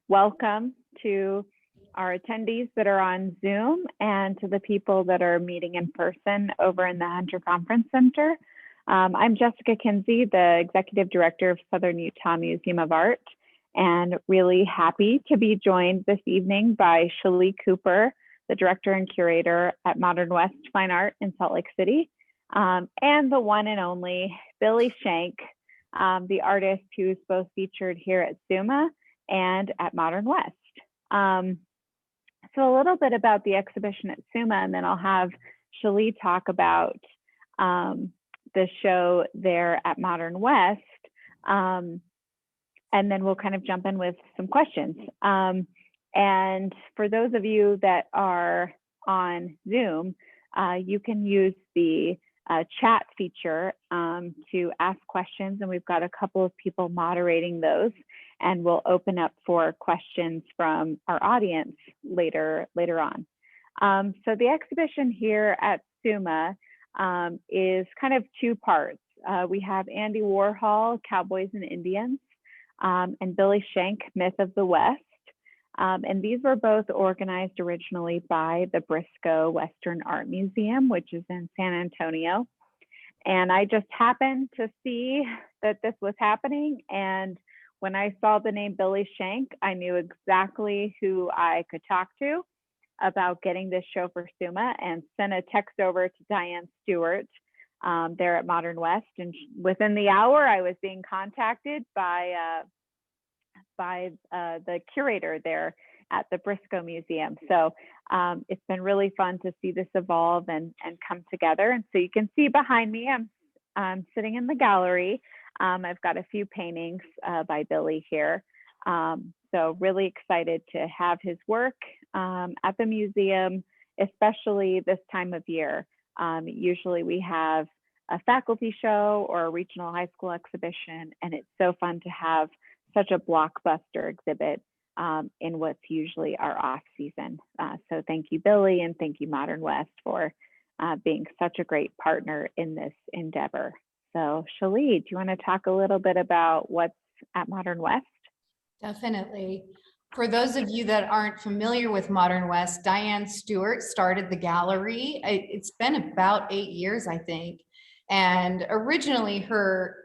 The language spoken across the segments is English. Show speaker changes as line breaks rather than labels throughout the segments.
welcome to our attendees that are on Zoom and to the people that are meeting in person over in the Hunter Conference Center. I'm Jessica Kinsey, the Executive Director of Southern Utah Museum of Art, and really happy to be joined this evening by Shalee Cooper, the Director and Curator at Modern West Fine Art in Salt Lake City, and the one and only Billy Schenck, the artist who's both featured here at SUMA and at Modern West. So a little bit about the exhibition at SUMA, and then I'll have Shalee talk about the show there at Modern West, and then we'll kind of jump in with some questions. And for those of you that are on Zoom, you can use the chat feature to ask questions, and we've got a couple of people moderating those, and we'll open up for questions from our audience later on. So the exhibition here at SUMA is kind of two parts. We have Andy Warhol, Cowboys and Indians, and Billy Schenck, Myth of the West. And these were both organized originally by the Briscoe Western Art Museum, which is in San Antonio. And I just happened to see that this was happening. And when I saw the name Billy Schenck, I knew exactly who I could talk to about getting this show for SUMA, and sent a text over to Diane Stewart there at Modern West. And within the hour, I was being contacted by the curator there at the Briscoe Museum. So it's been really fun to see this evolve and come together. And so you can see behind me, I'm sitting in the gallery. I've got a few paintings by Billy here. So really excited to have his work at the museum, especially this time of year. Usually we have a faculty show or a regional high school exhibition, and it's so fun to have such a blockbuster exhibit in what's usually our off season. So thank you, Billy, and thank you, Modern West, for being such a great partner in this endeavor. So Shalee, do you want to talk a little bit about what's at Modern West?
Definitely. For those of you that aren't familiar with Modern West, Diane Stewart started the gallery. It's been about 8 years, I think. And originally her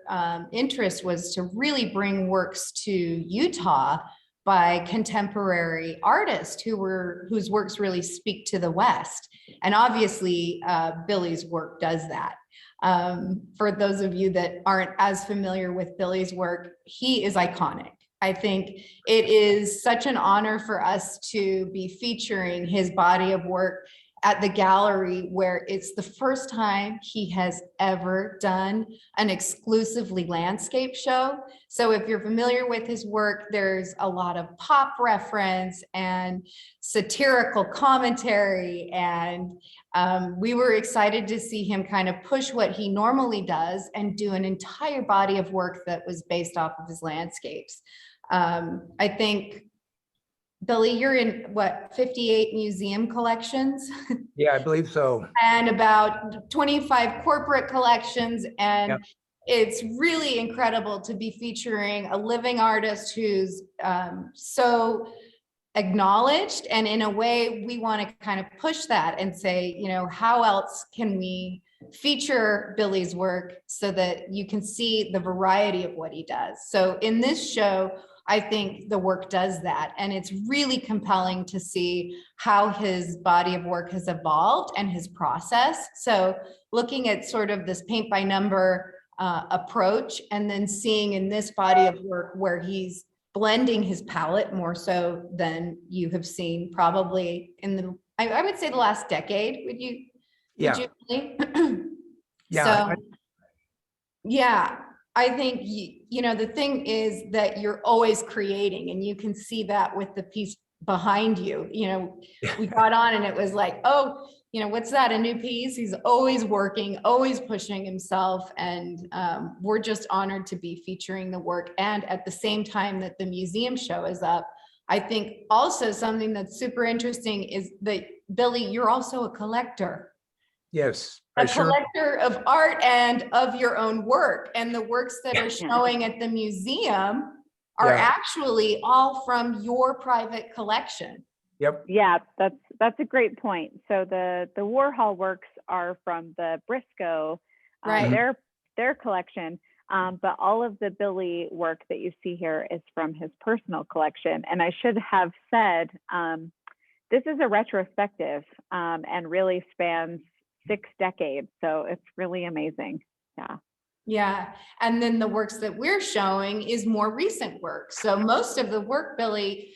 interest was to really bring works to Utah by contemporary artists whose works really speak to the West. And obviously Billy's work does that. For those of you that aren't as familiar with Billy's work, he is iconic. I think it is such an honor for us to be featuring his body of work at the gallery, where it's the first time he has ever done an exclusively landscape show. So if you're familiar with his work, there's a lot of pop reference and satirical commentary. And we were excited to see him kind of push what he normally does and do an entire body of work that was based off of his landscapes. I think, Billy, you're in what, 58 museum collections?
Yeah, I believe so.
And about 25 corporate collections. And yep. It's really incredible to be featuring a living artist who's so acknowledged. And in a way, we want to kind of push that and say, you know, how else can we feature Billy's work so that you can see the variety of what he does? So in this show, I think the work does that. And it's really compelling to see how his body of work has evolved and his process. So looking at sort of this paint by number approach, and then seeing in this body of work where he's blending his palette more so than you have seen probably in the, I would say the last decade. Would you?
Yeah.
Would you
Yeah.
So, yeah. I think, you know, the thing is that you're always creating, and you can see that with the piece behind you. You know, we got on and it was like, oh, you know, what's that, a new piece? He's always working, always pushing himself. And we're just honored to be featuring the work. And at the same time that the museum show is up, I think also something that's super interesting is that, Billy, you're also a collector.
Yes.
A collector of art and of your own work, and the works that are showing at the museum are
Yeah.
actually all from your private collection.
Yep.
Yeah, that's a great point. So the Warhol works are from the Briscoe,
Right.
their collection, but all of the Billy work that you see here is from his personal collection. And I should have said, this is a retrospective and really spans 6 decades. So it's really amazing. Yeah.
Yeah. And then the works that we're showing is more recent work. So most of the work, Billy,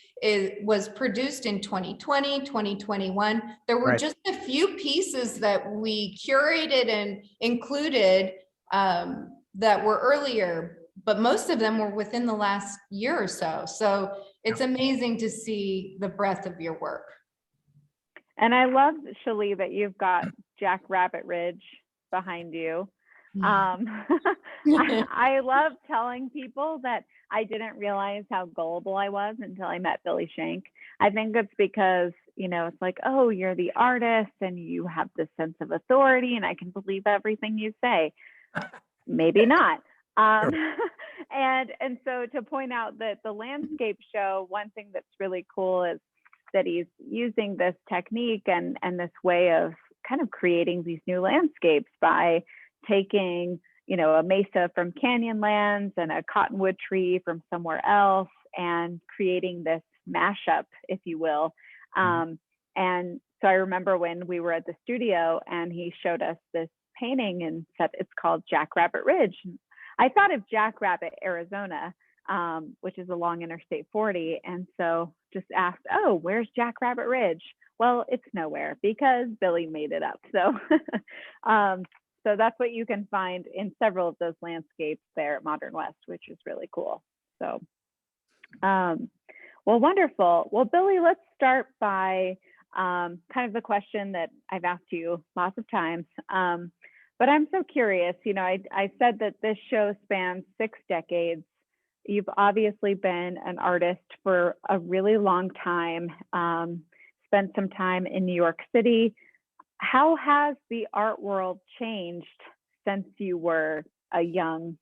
was produced in 2020, 2021. There were
Right.
just a few pieces that we curated and included that were earlier, but most of them were within the last year or so. So it's amazing to see the breadth of your work.
And I love, Shalee, that you've got Jack Rabbit Ridge behind you. I love telling people that I didn't realize how gullible I was until I met Billy Schenck. I think it's because, you know, it's like, oh, you're the artist and you have this sense of authority and I can believe everything you say. Maybe not. And so to point out that the landscape show, one thing that's really cool is that he's using this technique and this way of kind of creating these new landscapes by taking, you know, a mesa from Canyonlands and a cottonwood tree from somewhere else and creating this mashup, if you will. And so I remember when we were at the studio and he showed us this painting and said it's called Jack Rabbit Ridge. I thought of Jack Rabbit, Arizona, which is along Interstate 40. And so just asked, oh, where's Jack Rabbit Ridge? Well, it's nowhere because Billy made it up. So so that's what you can find in several of those landscapes there at Modern West, which is really cool. So, well, wonderful. Well, Billy, let's start by kind of the question that I've asked you lots of times. But I'm so curious, you know, I said that this show spans 6 decades. You've obviously been an artist for a really long time, spent some time in New York City. How has the art world changed since you were a young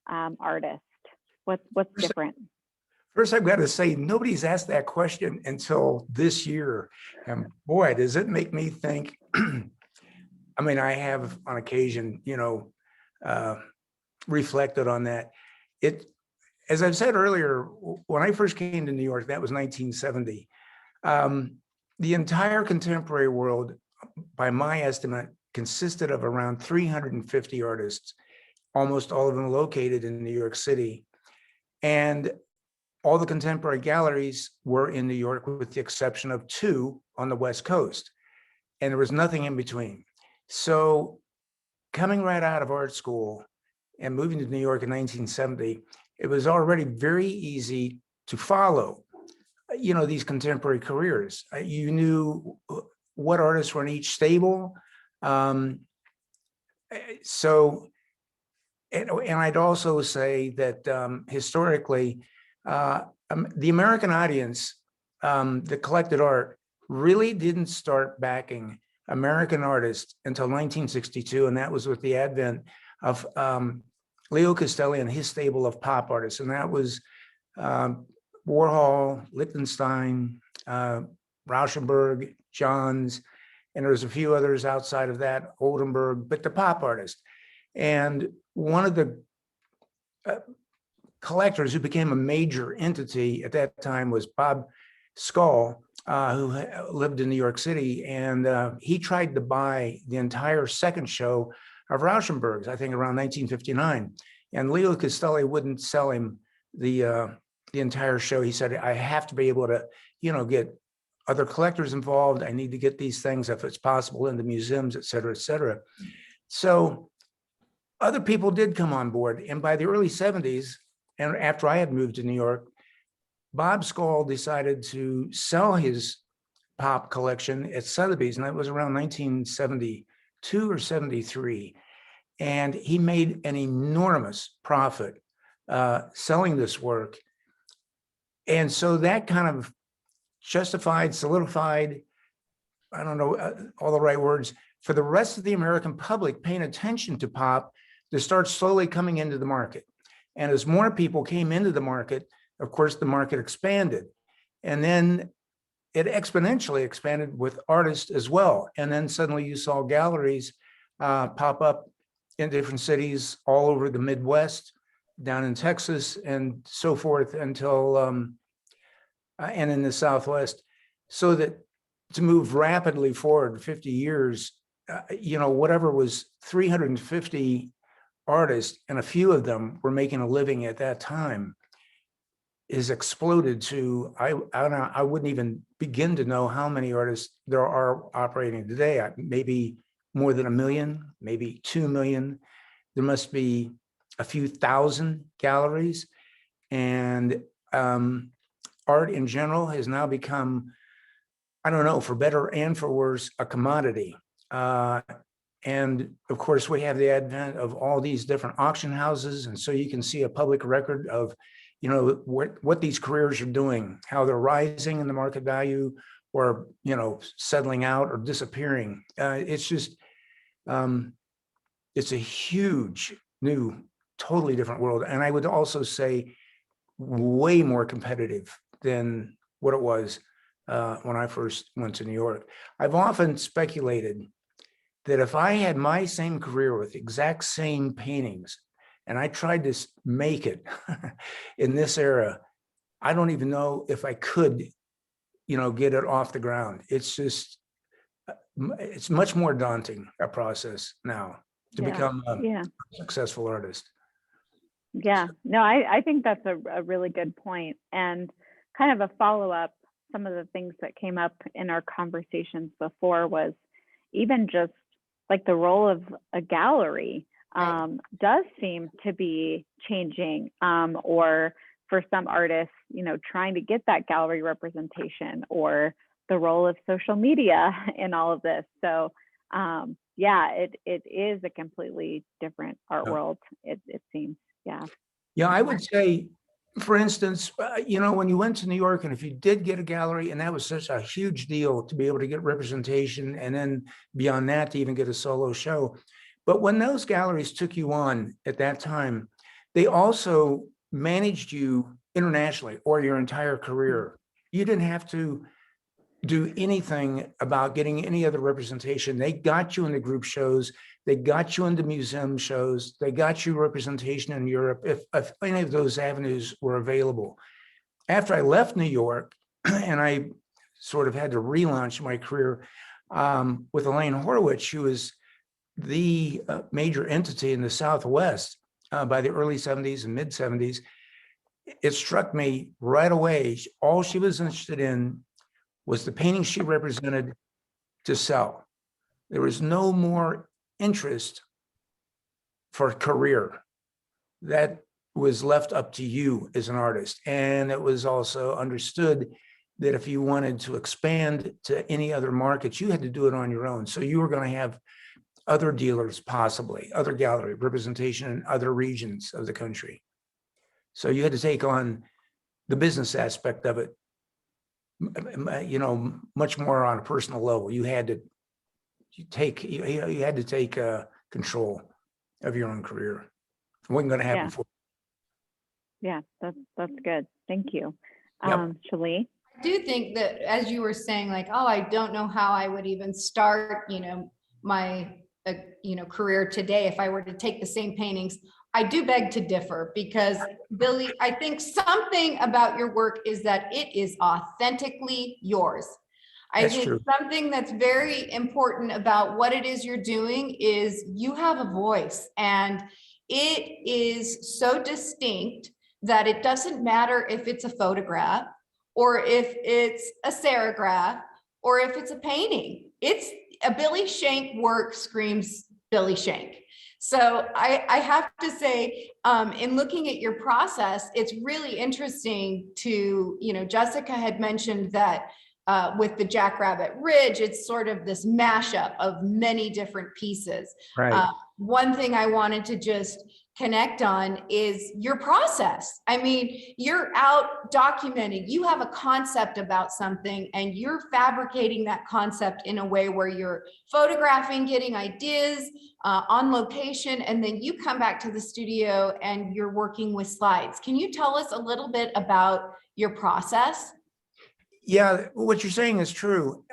artist? What's different?
First, I've got to say, nobody's asked that question until this year. And boy, does it make me think. I mean, I have on occasion, you know, reflected on that. As I've said earlier, when I first came to New York, that was 1970. The entire contemporary world, by my estimate, consisted of around 350 artists, almost all of them located in New York City. And all the contemporary galleries were in New York, with the exception of 2 on the West Coast. And there was nothing in between. So coming right out of art school and moving to New York in 1970, it was already very easy to follow, you know, these contemporary careers. You knew what artists were in each stable. So, and I'd also say that historically, the American audience that collected art really didn't start backing American artists until 1962, and that was with the advent of Leo Castelli and his stable of pop artists, and that was Warhol, Lichtenstein, Rauschenberg, Johns, and there was a few others outside of that, Oldenburg, but the pop artist. And one of the collectors who became a major entity at that time was Bob Skull, who lived in New York City, and he tried to buy the entire second show of Rauschenberg's, I think around 1959. And Leo Castelli wouldn't sell him the entire show. He said, I have to be able to, you know, get other collectors involved. I need to get these things, if it's possible, into museums, et cetera, et cetera. So other people did come on board. And by the early 70s, and after I had moved to New York, Bob Skull decided to sell his pop collection at Sotheby's, and that was around 1972 or 73. And he made an enormous profit selling this work. And so that kind of justified, solidified, I don't know all the right words, for the rest of the American public paying attention to pop to start slowly coming into the market. And as more people came into the market, of course, the market expanded. And then it exponentially expanded with artists as well. And then suddenly you saw galleries pop up in different cities all over the Midwest, down in Texas, and so forth until, and in the Southwest. So that to move rapidly forward 50 years, whatever was 350 artists, and a few of them were making a living at that time, is exploded to, I wouldn't even begin to know how many artists there are operating today. Maybe more than 1 million, maybe 2 million. There must be a few thousand galleries, and art in general has now become, I don't know, for better and for worse, a commodity. And of course, we have the advent of all these different auction houses. And so you can see a public record of, what these careers are doing, how they're rising in the market value, or, settling out or disappearing. It's just, it's a huge, new, totally different world. And I would also say way more competitive than what it was when I first went to New York. I've often speculated that if I had my same career with exact same paintings, and I tried to make it in this era, I don't even know if I could, get it off the ground. It's just, it's much more daunting a process now to become a successful artist.
Yeah, no, I think that's a really good point. And kind of a follow-up, some of the things that came up in our conversations before was even just like the role of a gallery does seem to be changing, or for some artists, trying to get that gallery representation, or the role of social media in all of this. So it is a completely different art world, it seems. Yeah,
I would say, for instance, when you went to New York, and if you did get a gallery, and that was such a huge deal to be able to get representation, and then beyond that to even get a solo show. But when those galleries took you on at that time, they also managed you internationally or your entire career. You didn't have to do anything about getting any other representation. They got you into group shows. They got you into museum shows. They got you representation in Europe, if any of those avenues were available. After I left New York, and I sort of had to relaunch my career with Elaine Horowitz, who was the major entity in the Southwest by the early 70s and mid 70s, it struck me right away. All she was interested in was the painting she represented to sell. There was no more interest for a career. That was left up to you as an artist. And it was also understood that if you wanted to expand to any other markets, you had to do it on your own. So you were going to have other dealers, possibly other gallery representation in other regions of the country. So you had to take on the business aspect of it, much more on a personal level. You had to take control of your own career. It wasn't going to happen for you.
Yeah, that's good. Thank you.
Yep.
Shalee?
I do think that, as you were saying, like, I don't know how I would even start, my career today if I were to take the same paintings. I do beg to differ, because Billy, I think something about your work is that it is authentically yours. I think something that's very important about what it is you're doing is you have a voice, and it is so distinct that it doesn't matter if it's a photograph, or if it's a serigraph, or if it's a painting. It's a Billy Schenck work screams Billy Schenck. So I have to say, in looking at your process, it's really interesting to, Jessica had mentioned that with the Jackrabbit Ridge, it's sort of this mashup of many different pieces.
Right.
One thing I wanted to just connect on is your process. I mean, you're out documenting, you have a concept about something and you're fabricating that concept in a way where you're photographing, getting ideas on location, and then you come back to the studio and you're working with slides. Can you tell us a little bit about your process?
Yeah, what you're saying is true.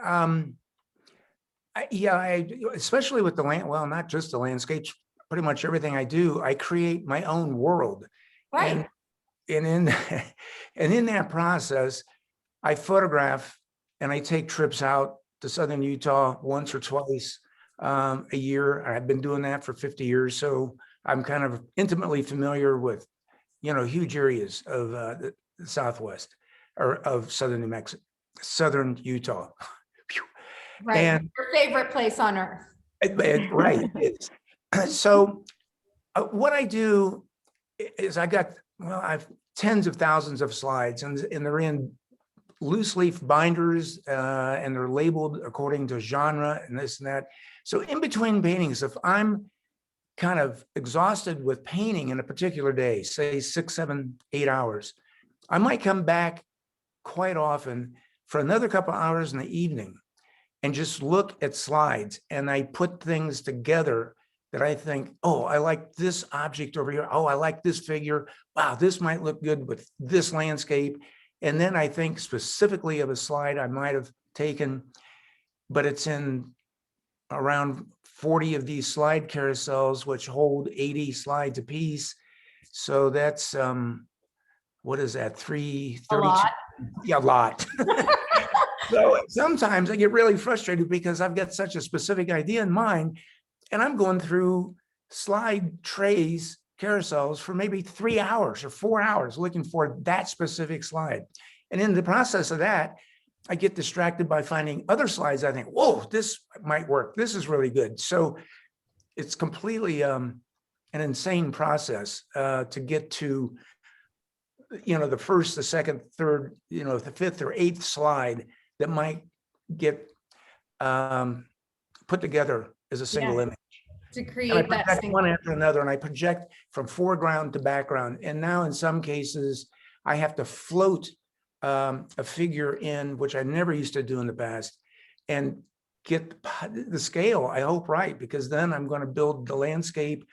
Especially with the land, well, not just the landscapes, pretty much everything I do, I create my own world.
Right.
And in and in that process, I photograph and I take trips out to southern Utah once or twice a year. I've been doing that for 50 years, so I'm kind of intimately familiar with, huge areas of the Southwest or of southern New Mexico, southern Utah.
Right.
And
your favorite place on earth.
Right. So what I do is I have tens of thousands of slides, and they're in loose leaf binders, and they're labeled according to genre and this and that. So in between paintings, if I'm kind of exhausted with painting in a particular day, say 6, 7, 8 hours, I might come back quite often for another couple of hours in the evening and just look at slides, and I put things together that I think, oh, I like this object over here. Oh, I like this figure. Wow, this might look good with this landscape. And then I think specifically of a slide I might have taken, but it's in around 40 of these slide carousels, which hold 80 slides apiece. So that's, what is that, 332?
A lot.
Yeah, a lot. So sometimes I get really frustrated because I've got such a specific idea in mind, and I'm going through slide trays, carousels for maybe 3 hours or 4 hours looking for that specific slide. And in the process of that, I get distracted by finding other slides. I think, whoa, this might work. This is really good. So it's completely an insane process to get to, the first, the second, third, the fifth or eighth slide that might get put together as a single image.
To
And I
create that
project
single.
one after another, and I project from foreground to background. And now in some cases, I have to float a figure in, which I never used to do in the past, and get the scale, I hope, right, because then I'm going to build the landscape,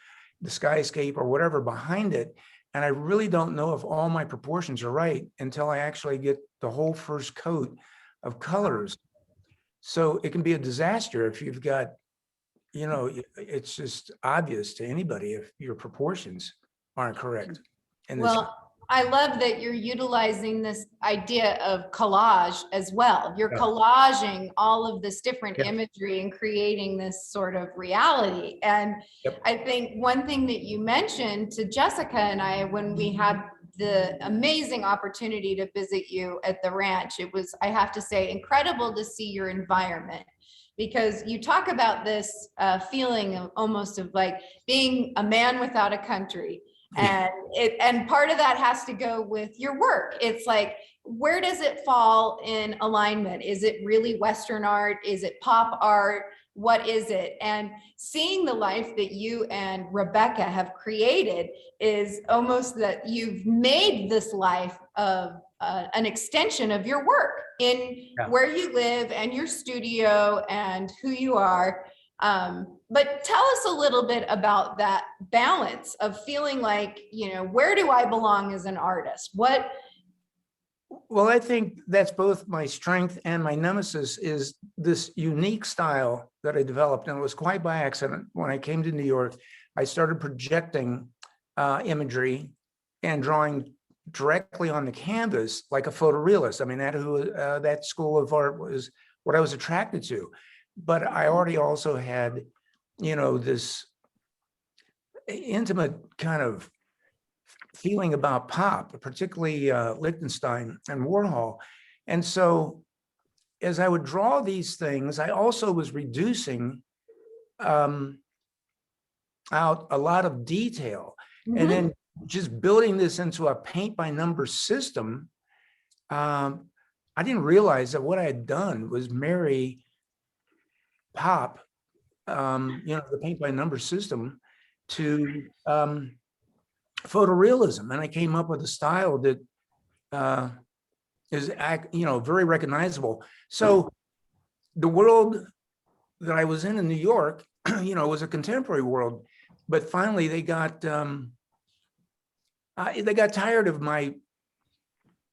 the skyscape, or whatever behind it. And I really don't know if all my proportions are right until I actually get the whole first coat of colors. So it can be a disaster if you've got, it's just obvious to anybody if your proportions aren't correct. And
Well, I love that you're utilizing this idea of collage as well. You're collaging all of this different imagery and creating this sort of reality. And I think one thing that you mentioned to Jessica and I, when we had the amazing opportunity to visit you at the ranch, it was, I have to say, incredible to see your environment, because you talk about this feeling of almost of like being a man without a country. And part of that has to go with your work. It's like, where does it fall in alignment? Is it really Western art? Is it pop art? What is it? And seeing the life that you and Rebecca have created is almost that you've made this life of an extension of your work in where you live and your studio and who you are. But tell us a little bit about that balance of feeling like, where do I belong as an artist?
Well, I think that's both my strength and my nemesis, is this unique style that I developed. And it was quite by accident. When I came to New York, I started projecting imagery and drawing directly on the canvas like a photorealist. I mean, that school of art was what I was attracted to. But I already also had, this intimate kind of feeling about pop, particularly Lichtenstein and Warhol. And so as I would draw these things, I also was reducing out a lot of detail, and then just building this into a paint by number system. I didn't realize that what I had done was marry pop, the paint by number system, to photorealism, and I came up with a style that is, very recognizable. So the world that I was in New York, was a contemporary world, but finally they got tired of my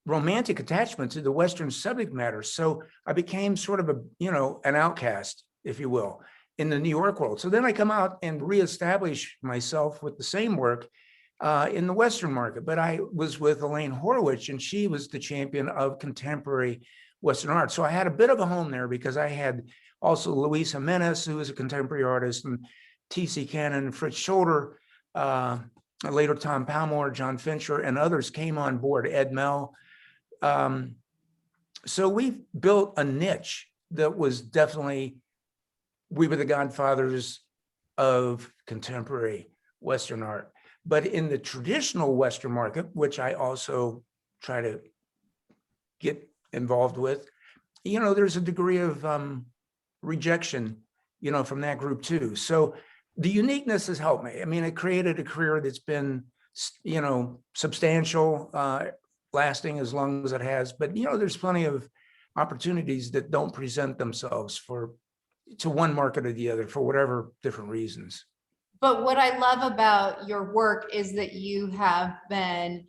romantic attachment to the Western subject matter. So I became sort of an outcast, if you will, in the New York world. So then I come out and reestablish myself with the same work in the Western market. But I was with Elaine Horowitz, and she was the champion of contemporary Western art. So I had a bit of a home there because I had also Luis Jimenez, who is a contemporary artist, and T.C. Cannon, Fritz Scholder, later Tom Palmore, John Fincher, and others came on board, Ed Mell. So we built a niche that was definitely, we were the godfathers of contemporary Western art. But in the traditional Western market, which I also try to get involved with, there's a degree of rejection, from that group too. So the uniqueness has helped me. I mean, it created a career that's been, substantial, lasting as long as it has. But, there's plenty of opportunities that don't present themselves to one market or the other for whatever different reasons.
But what I love about your work is that you have been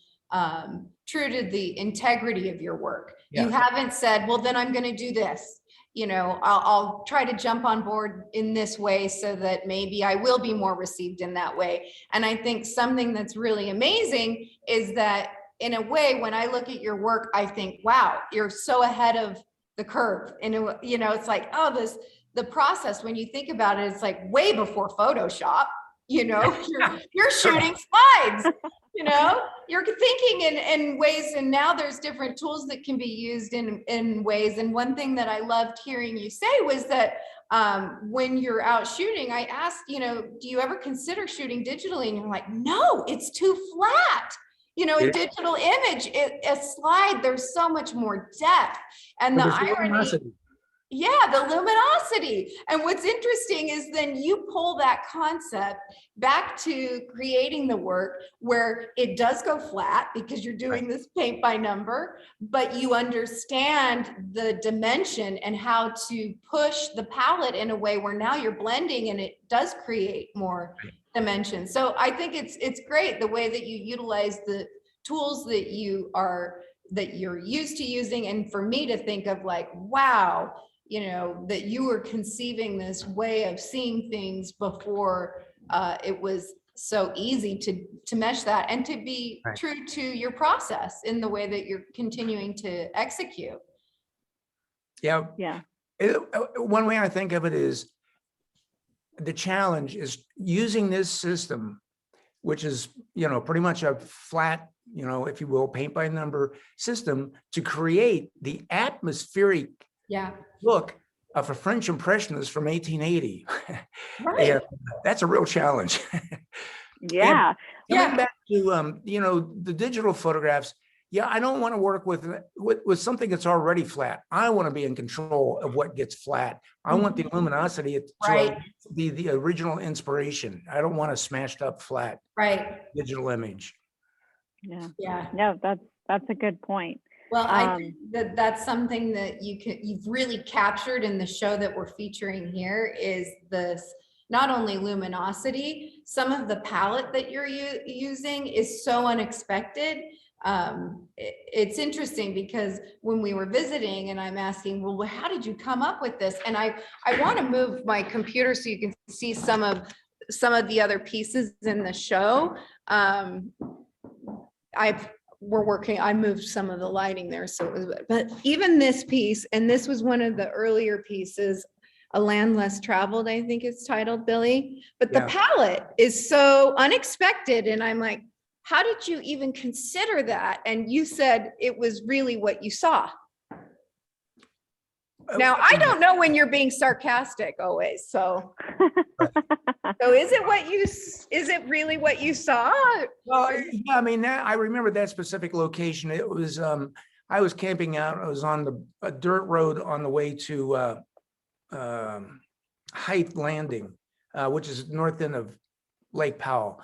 true to the integrity of your work. Yeah. You haven't said, well, then I'm going to do this. I'll try to jump on board in this way so that maybe I will be more received in that way. And I think something that's really amazing is that in a way, when I look at your work, I think, wow, you're so ahead of the curve. And, it's like, oh, the process, when you think about it, it's like way before Photoshop. You're shooting slides, you're thinking in ways, and now there's different tools that can be used in ways. And one thing that I loved hearing you say was that when you're out shooting, I asked, do you ever consider shooting digitally? And you're like, no, it's too flat. A digital image, a slide, there's so much more depth. And the irony, the luminosity. And what's interesting is then you pull that concept back to creating the work where it does go flat because you're doing this paint by number, but you understand the dimension and how to push the palette in a way where now you're blending and it does create more dimension. So I think it's great the way that you utilize the tools that you're used to using. And for me to think of like, wow, that you were conceiving this way of seeing things before it was so easy to mesh that and to be true to your process in the way that you're continuing to execute.
Yeah. One way I think of it is the challenge is using this system, which is, pretty much a flat, if you will, paint by number system to create the atmospheric look of a French impressionist from 1880. And that's a real challenge. Coming back to, the digital photographs, I don't want to work with something that's already flat. I want to be in control of what gets flat. I want the luminosity to be the original inspiration. I don't want a smashed up flat digital image.
No, that's a good point.
Well, I think that's something that you've really captured in the show that we're featuring here is this, not only luminosity, some of the palette that you're using is so unexpected. It's interesting because when we were visiting and I'm asking, well, how did you come up with this? And I want to move my computer so you can see some of the other pieces in the show. I moved some of the lighting there, so it was, but even this piece, and this was one of the earlier pieces, A Land Less Traveled, I think it's titled, Billy, but the palette is so unexpected. And I'm like, how did you even consider that? And you said it was really what you saw. Now, I don't know when you're being sarcastic always. So, is it really what you saw?
Well, I mean, I remember that specific location. It was, I was camping out. I was on a dirt road on the way to Height Landing, which is north end of Lake Powell.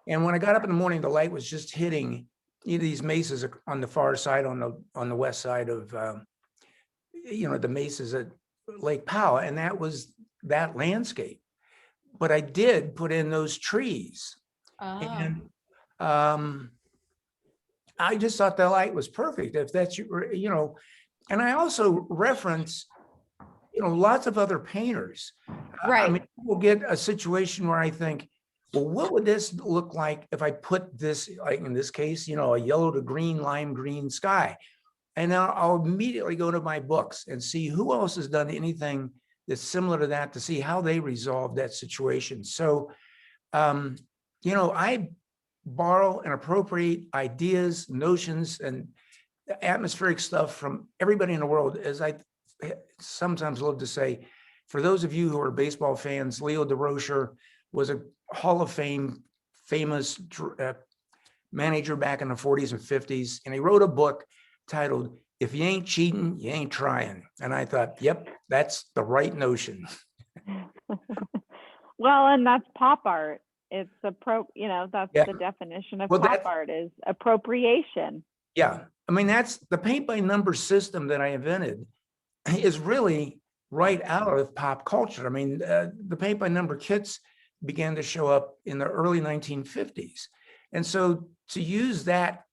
And when I got up in the morning, the light was just hitting these mesas on the far side, on the west side of, the mesas at Lake Powell, and that was that landscape. But I did put in those trees, and I just thought the light was perfect. If that's and I also reference, lots of other painters.
Right.
I mean, we'll get a situation where I think, well, what would this look like if I put this, like in this case, a yellow to green, lime green sky? And now I'll immediately go to my books and see who else has done anything that's similar to that, to see how they resolve that situation. So, I borrow and appropriate ideas, notions, and atmospheric stuff from everybody in the world. As I sometimes love to say, for those of you who are baseball fans, Leo DeRocher was a Hall of Fame famous manager back in the 40s and 50s, and he wrote a book titled "If You Ain't Cheating, You Ain't Trying." And I thought, yep, that's the right notion.
Well, and that's pop art. It's that's the definition of pop art, is appropriation.
Yeah, I mean, that's the paint by numbers system that I invented is really right out of pop culture. I mean, the paint by number kits began to show up in the early 1950s. And so to use that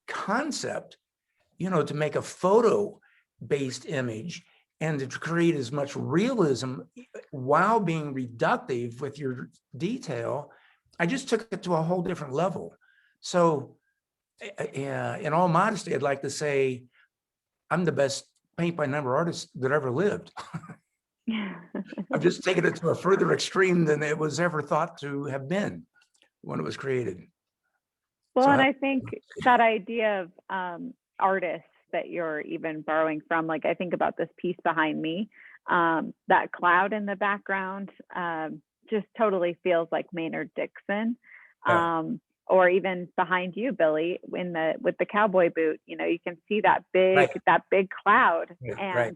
concept, to make a photo-based image and to create as much realism while being reductive with your detail, I just took it to a whole different level. So in all modesty, I'd like to say I'm the best paint by number artist that ever lived. I've just taken it to a further extreme than it was ever thought to have been when it was created.
Well, so, and I think that idea of artists that you're even borrowing from, like I think about this piece behind me, that cloud in the background just totally feels like Maynard Dixon.
Yeah.
Or even behind you, Billy, with the cowboy boot, you can see that big cloud, and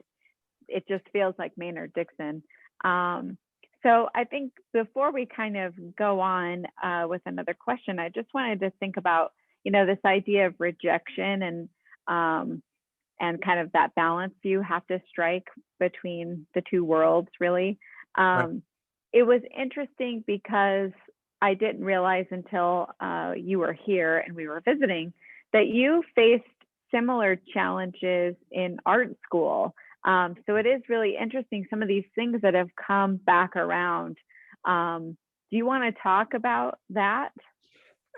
it just feels like Maynard Dixon. So I think before we kind of go on with another question, I just wanted to think about, this idea of rejection and kind of that balance you have to strike between the two worlds, really. It was interesting because I didn't realize until you were here and we were visiting that you faced similar challenges in art school. So it is really interesting, some of these things that have come back around. Do you want to talk about that?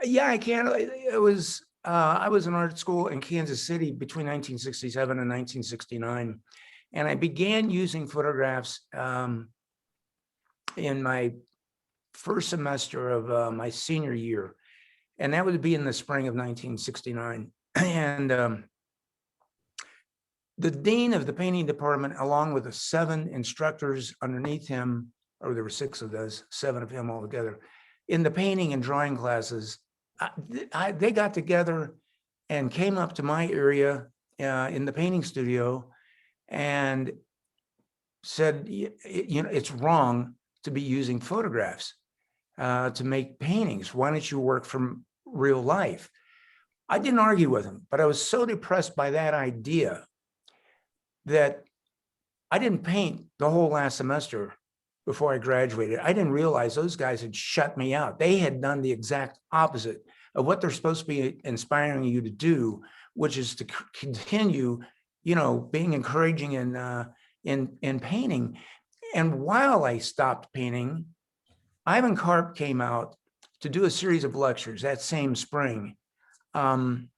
Yeah, I can. It was, I was in art school in Kansas City between 1967 and 1969. And I began using photographs in my first semester of my senior year. And that would be in the spring of 1969. And the dean of the painting department, along with the 7 instructors underneath him, or there were 6 of those, 7 of him altogether, in the painting and drawing classes, they got together and came up to my area in the painting studio and said, it's wrong to be using photographs to make paintings. Why don't you work from real life? I didn't argue with him, but I was so depressed by that idea that I didn't paint the whole last semester before I graduated. I didn't realize those guys had shut me out. They had done the exact opposite of what they're supposed to be inspiring you to do, which is to continue, being encouraging in painting. And while I stopped painting, Ivan Karp came out to do a series of lectures that same spring from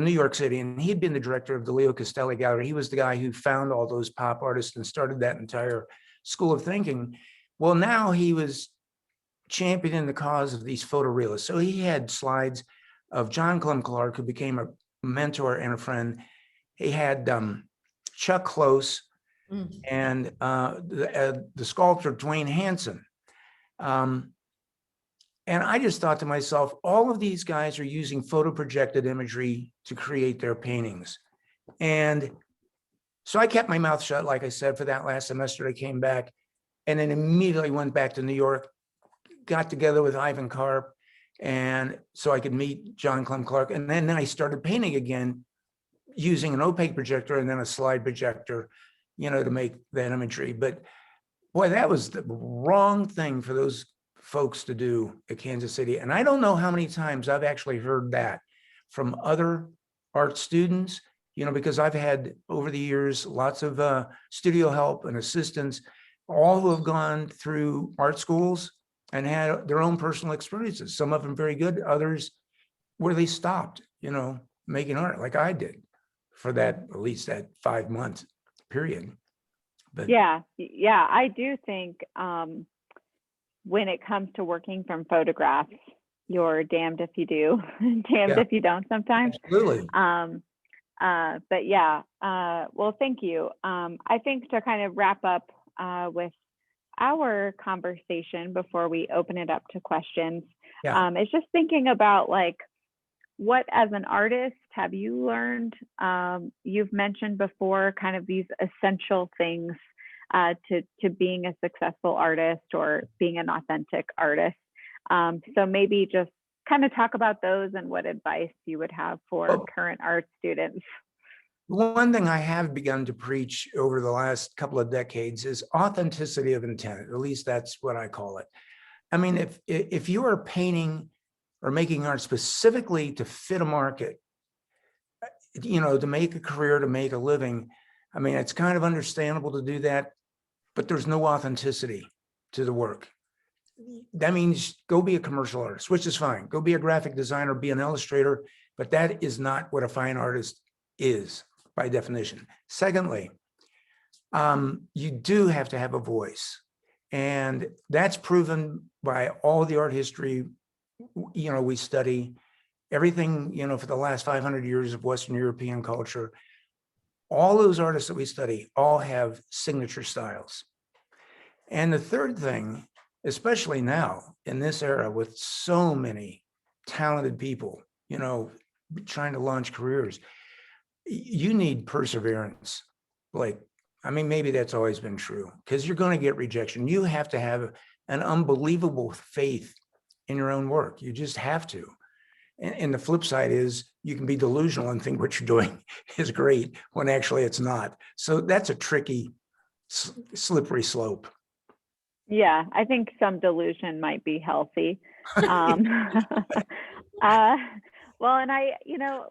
New York City. And he'd been the director of the Leo Castelli Gallery. He was the guy who found all those pop artists and started that entire school of thinking. Well, now he was championing the cause of these photorealists. So he had slides of John Clem Clark, who became a mentor and a friend. He had Chuck Close and the sculptor Dwayne Hansen. And I just thought to myself, all of these guys are using photo projected imagery to create their paintings. And so I kept my mouth shut, like I said, for that last semester. I came back and then immediately went back to New York, got together with Ivan Karp, And so I could meet John Clem Clark. And then I started painting again using an opaque projector and then a slide projector, to make that imagery. But boy, that was the wrong thing for those folks to do at Kansas City. And I don't know how many times I've actually heard that from other art students, because I've had over the years lots of studio help and assistants, all who have gone through art schools and had their own personal experiences. Some of them very good, others where they stopped, making art like I did for that, at least that 5-month period. But
yeah, I do think when it comes to working from photographs, you're damned if you do, damned if you don't sometimes.
Absolutely.
But yeah, well, thank you. I think to kind of wrap up with our conversation before we open it up to questions, is just thinking about like, what as an artist have you learned? You've mentioned before kind of these essential things to being a successful artist or being an authentic artist. So maybe just kind of talk about those and what advice you would have for current art students.
One thing I have begun to preach over the last couple of decades is authenticity of intent. At least that's what I call it. I mean, if you are painting or making art specifically to fit a market, to make a career, to make a living, I mean, it's kind of understandable to do that, but there's no authenticity to the work. That means go be a commercial artist, which is fine. Go be a graphic designer, be an illustrator, but that is not what a fine artist is by definition. Secondly, you do have to have a voice, and that's proven by all the art history, we study, everything, for the last 500 years of Western European culture. All those artists that we study all have signature styles. And the third thing, especially now in this era with so many talented people, trying to launch careers, you need perseverance. Maybe that's always been true, because you're going to get rejection. You have to have an unbelievable faith in your own work. You just have to. And the flip side is you can be delusional and think what you're doing is great when actually it's not. So that's a tricky, slippery slope.
Yeah, I think some delusion might be healthy. Well, and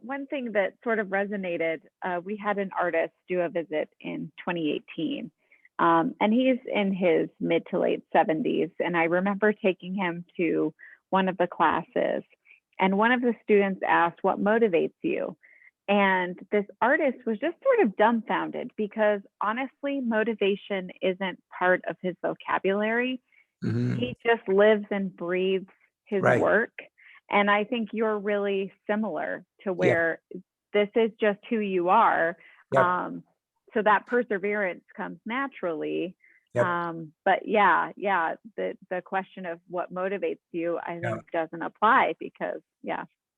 one thing that sort of resonated, we had an artist do a visit in 2018, and he's in his mid to late 70s. And I remember taking him to one of the classes, and one of the students asked, "What motivates you?" And this artist was just sort of dumbfounded, because honestly, motivation isn't part of his vocabulary.
Mm-hmm.
He just lives and breathes his
Right.
work. And I think you're really similar to where this is just who you are.
Yep.
So that perseverance comes naturally.
Yep.
But the question of what motivates you, I think doesn't apply, because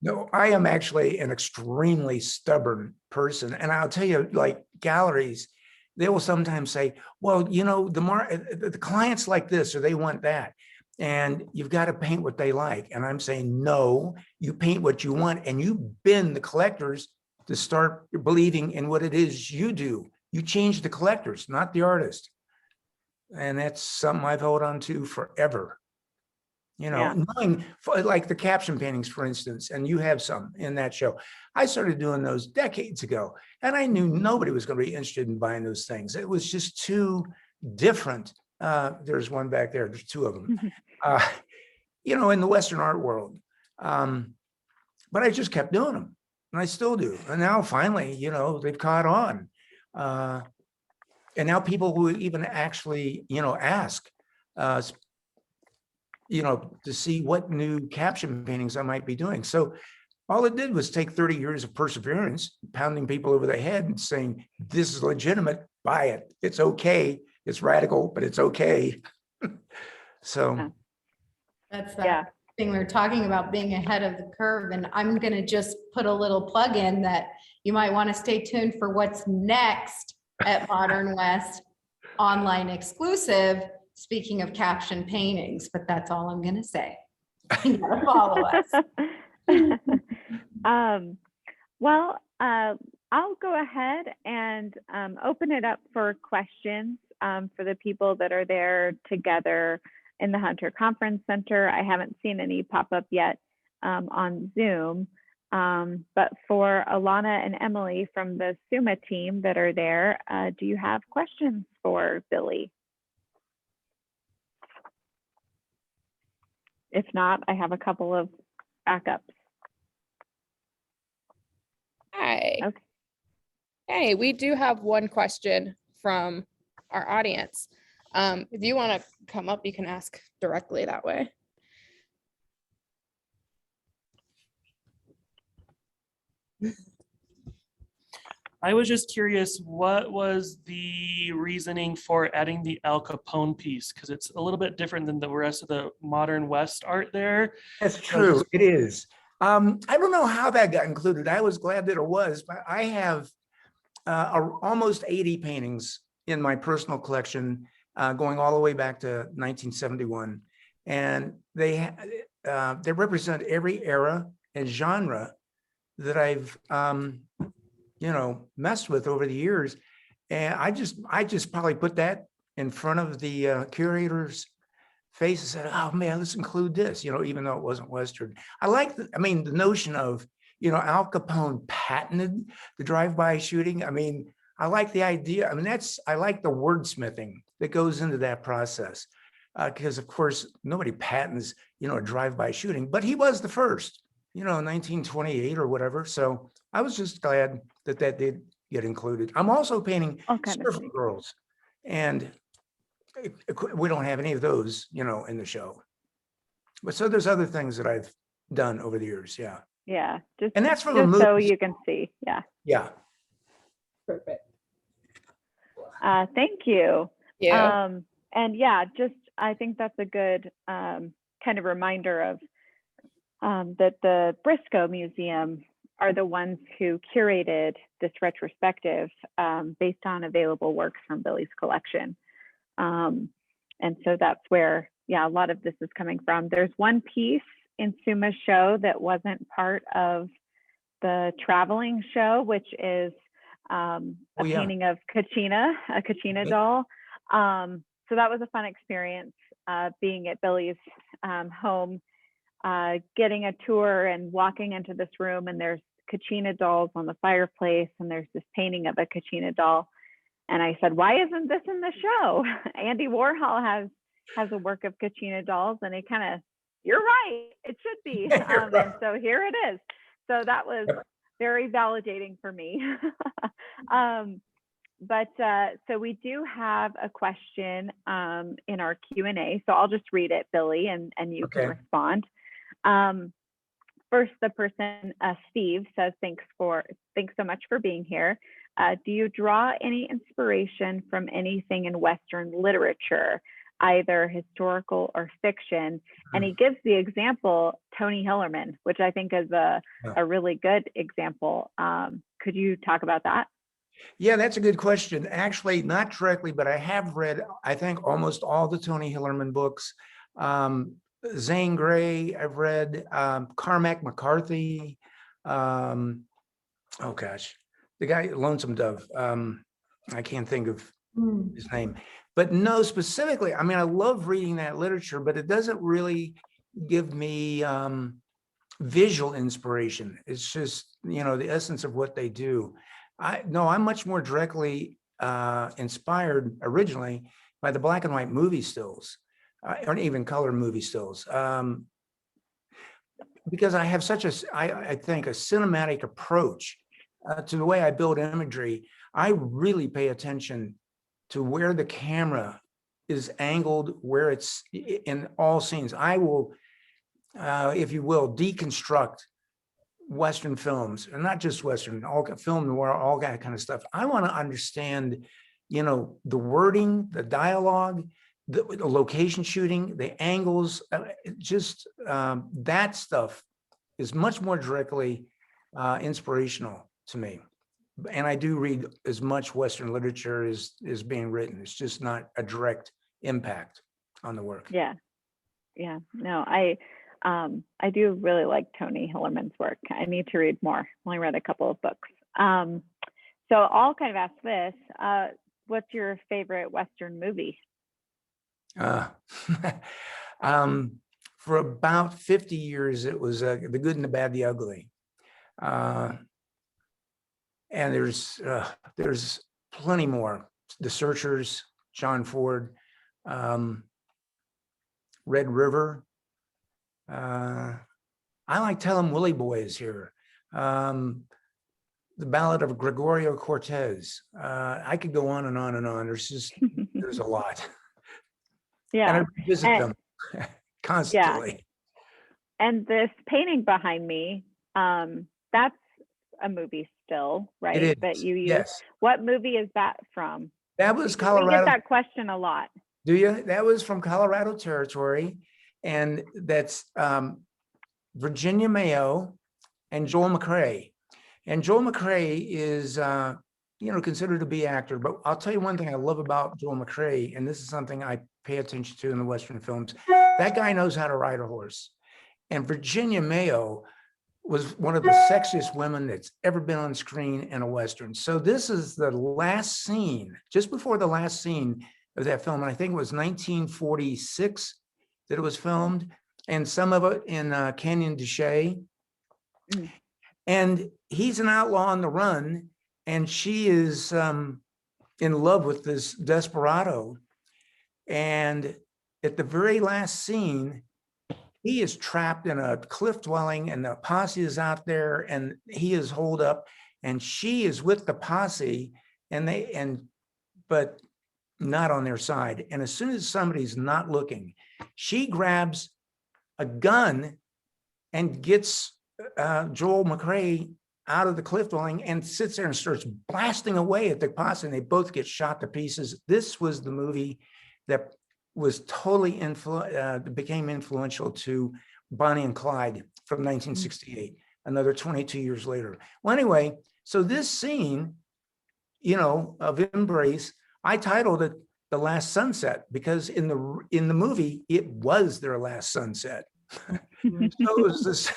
No, I am actually an extremely stubborn person. And I'll tell you, like galleries, they will sometimes say, well, the clients like this, or they want that, and you've got to paint what they like. And I'm saying, no, you paint what you want, and you bend the collectors to start believing in what it is you do. You change the collectors, not the artist. And that's something I've held on to forever. Knowing, like the caption paintings, for instance, and you have some in that show. I started doing those decades ago, and I knew nobody was going to be interested in buying those things. It was just too different. There's one back there. There's two of them, in the Western art world. But I just kept doing them, and I still do. And now finally, they've caught on. And now people will even actually, ask, to see what new caption paintings I might be doing. So all it did was take 30 years of perseverance, pounding people over the head and saying, this is legitimate, buy it. It's okay. It's radical, but it's okay. So.
That's that thing we were talking about, being ahead of the curve. And I'm going to just put a little plug in that you might want to stay tuned for what's next at Modern West online exclusive. Speaking of caption paintings, but that's all I'm going to say. You gotta follow us.
Well, I'll go ahead and open it up for questions for the people that are there together in the Hunter Conference Center. I haven't seen any pop up yet on Zoom, but for Alana and Emily from the SUMA team that are there, do you have questions for Billy? If not, I have a couple of backups.
Hi.
Okay.
Hey, we do have one question from our audience. If you want to come up, you can ask directly that way.
I was just curious, what was the reasoning for adding the Al Capone piece? Because it's a little bit different than the rest of the modern West art there.
That's true. It is. I don't know how that got included. I was glad that it was, but I have almost 80 paintings in my personal collection, going all the way back to 1971, and they represent every era and genre that I've messed with over the years. And I just probably put that in front of the curator's face and said, oh man, let's include this, even though it wasn't Western. I like the notion of, Al Capone patented the drive-by shooting. I like the idea. I like the wordsmithing that goes into that process. Because of course, nobody patents, a drive-by shooting, but he was the first, in 1928 or whatever. So I was just glad that did get included. I'm also painting surfer girls, and we don't have any of those, in the show. But so there's other things that I've done over the years. Yeah.
Yeah.
And that's from
just so you can see. Yeah.
Yeah.
Perfect.
Thank you.
Yeah.
And yeah, I think that's a good kind of reminder of that the Briscoe Museum are the ones who curated this retrospective based on available works from Billy's collection. And so that's where, a lot of this is coming from. There's one piece in Suma's show that wasn't part of the traveling show, which is a painting of Kachina, a Kachina doll. So that was a fun experience being at Billy's home, getting a tour and walking into this room, and there's Kachina dolls on the fireplace, and there's this painting of a Kachina doll. And I said, why isn't this in the show? Andy Warhol has a work of Kachina dolls, and it kind of, you're right, it should be. And so here it is. So that was very validating for me. But so we do have a question in our Q&A. So I'll just read it, Billy, and you can respond. First, the person, Steve, says, thanks so much for being here. Do you draw any inspiration from anything in Western literature, either historical or fiction? And he gives the example, Tony Hillerman, which I think is a really good example. Could you talk about that?
Yeah, that's a good question. Actually, not directly, but I have read, I think, almost all the Tony Hillerman books. Zane Grey, I've read, Cormac McCarthy. Oh gosh, the guy, Lonesome Dove. I can't think of his name. But no, specifically, I love reading that literature, but it doesn't really give me visual inspiration. It's just, the essence of what they do. I'm much more directly inspired originally by the black and white movie stills, or even color movie stills, because I have such I think, a cinematic approach to the way I build imagery. I really pay attention to where the camera is angled, where it's in all scenes. I will, if you will, deconstruct Western films, and not just Western, all film noir, all that kind of stuff. I want to understand, the wording, the dialogue, the location shooting, the angles, that stuff is much more directly inspirational to me. And I do read as much Western literature as is being written. It's just not a direct impact on the work.
Yeah. No, I I do really like Tony Hillerman's work. I need to read more. I've only read a couple of books. So I'll kind of ask this, what's your favorite Western movie?
For about 50 years, it was The Good and the Bad, the Ugly. And there's plenty more. The Searchers, John Ford, Red River. I like Tell 'em Willie Boys here. The Ballad of Gregorio Cortez. I could go on and on and on. There's a lot.
Yeah.
And I revisit them constantly.
Yeah. And this painting behind me, that's a movie still, right?
It is.
That you use.
Yes.
What movie is that from?
That was
Because
Colorado.
we get that question a lot.
Do you? That was from Colorado Territory. And that's Virginia Mayo and Joel McCrea. And Joel McCrea is, considered to be an actor. But I'll tell you one thing I love about Joel McCrea, and this is something I pay attention to in the Western films. That guy knows how to ride a horse. And Virginia Mayo was one of the sexiest women that's ever been on screen in a Western. So this is the last scene, just before the last scene of that film. And I think it was 1946 that it was filmed, and some of it in Canyon de Chelly. And he's an outlaw on the run, and she is in love with this desperado. And at the very last scene, he is trapped in a cliff dwelling, and the posse is out there, and he is holed up, and she is with the posse, but not on their side. And as soon as somebody's not looking, she grabs a gun and gets Joel McCrea out of the cliff dwelling and sits there and starts blasting away at the posse, and they both get shot to pieces. This was the movie that was totally became influential to Bonnie and Clyde from 1968, another 22 years later. Well, anyway, so this scene, of embrace, I titled it The Last Sunset, because in the movie, it was their last sunset. So it was this,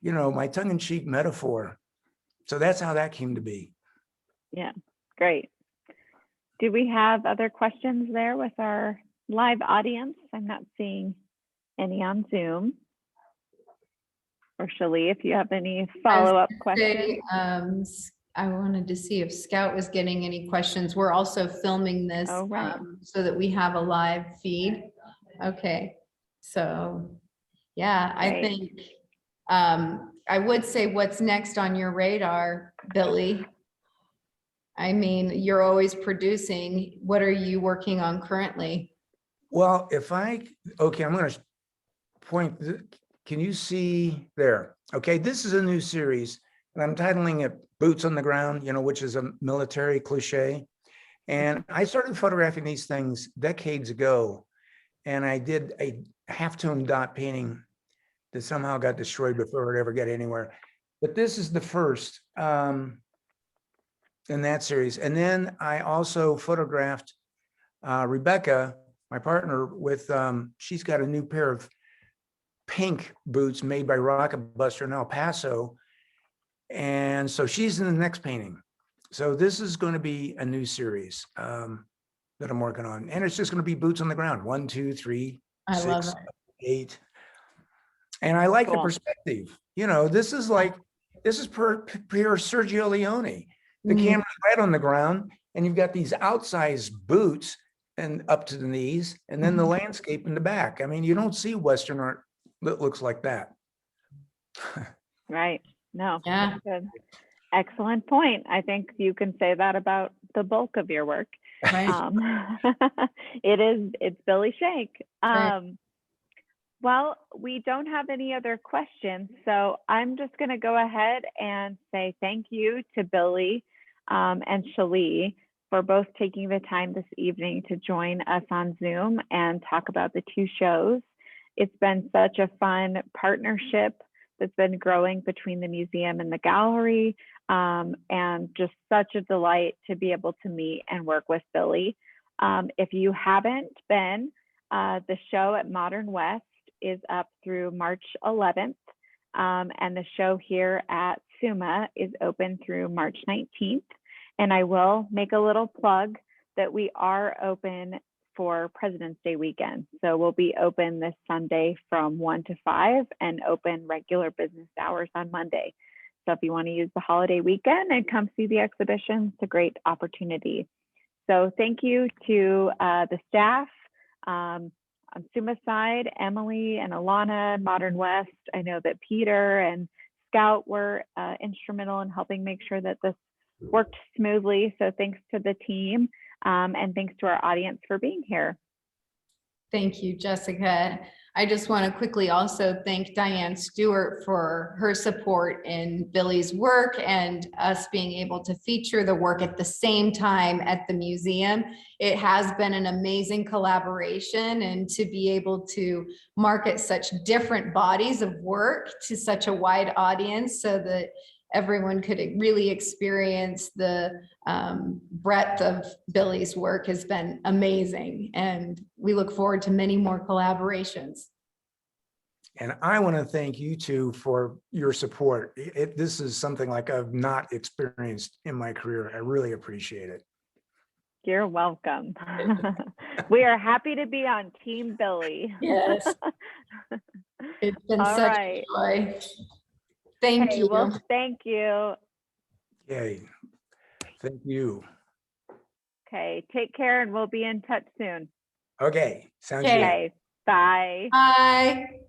my tongue-in-cheek metaphor. So that's how that came to be.
Yeah, great. Do we have other questions there with our live audience? I'm not seeing any on Zoom. Or Shalee, if you have any follow-up questions.
I wanted to see if Scout was getting any questions. We're also filming this so that we have a live feed. Okay, so yeah, I think I would say, what's next on your radar, Billy? I mean, you're always producing. What are you working on currently?
Well, I'm going to point. Can you see there? Okay, this is a new series, and I'm titling it Boots on the Ground, which is a military cliche. And I started photographing these things decades ago, and I did a half-tone dot painting that somehow got destroyed before it ever got anywhere. But this is the first in that series. And then I also photographed Rebecca, my partner, with she's got a new pair of pink boots made by Rocket Buster in El Paso. And so she's in the next painting. So this is going to be a new series that I'm working on. And it's just going to be boots on the ground. 1, 2, 3, 6, 7, 8. And I like the perspective. This is pure Sergio Leone. The camera's right on the ground, and you've got these outsized boots and up to the knees, and then the landscape in the back. I mean, you don't see Western art that looks like that.
Right. No.
Yeah.
Good. Excellent point. I think you can say that about the bulk of your work.
Right.
It's Billy Schenck.
Right.
Well, we don't have any other questions, so I'm just going to go ahead and say thank you to Billy and Shalee for both taking the time this evening to join us on Zoom and talk about the two shows. It's been such a fun partnership that's been growing between the museum and the gallery, and just such a delight to be able to meet and work with Billy. If you haven't been, the show at Modern West is up through March 11th. And the show here at SUMA is open through March 19th. And I will make a little plug that we are open for President's Day weekend. So we'll be open this Sunday from 1 to 5 and open regular business hours on Monday. So if you want to use the holiday weekend and come see the exhibition, it's a great opportunity. So thank you to the staff on SUMA side, Emily and Alana, Modern West. I know that Peter and Scout were instrumental in helping make sure that this worked smoothly. So thanks to the team and thanks to our audience for being here.
Thank you, Jessica. I just want to quickly also thank Diane Stewart for her support in Billy's work and us being able to feature the work at the same time at the museum. It has been an amazing collaboration, and to be able to market such different bodies of work to such a wide audience so that everyone could really experience the breadth of Billy's work has been amazing. And we look forward to many more collaborations.
And I want to thank you two for your support. This is something like I've not experienced in my career. I really appreciate it.
You're welcome. We are happy to be on Team Billy.
Yes. It's been
All
such
right.
a joy. Thank you.
Well, thank you.
Yay. Thank you.
Okay, take care and we'll be in touch soon.
Okay, sounds good.
Okay, bye.
Bye.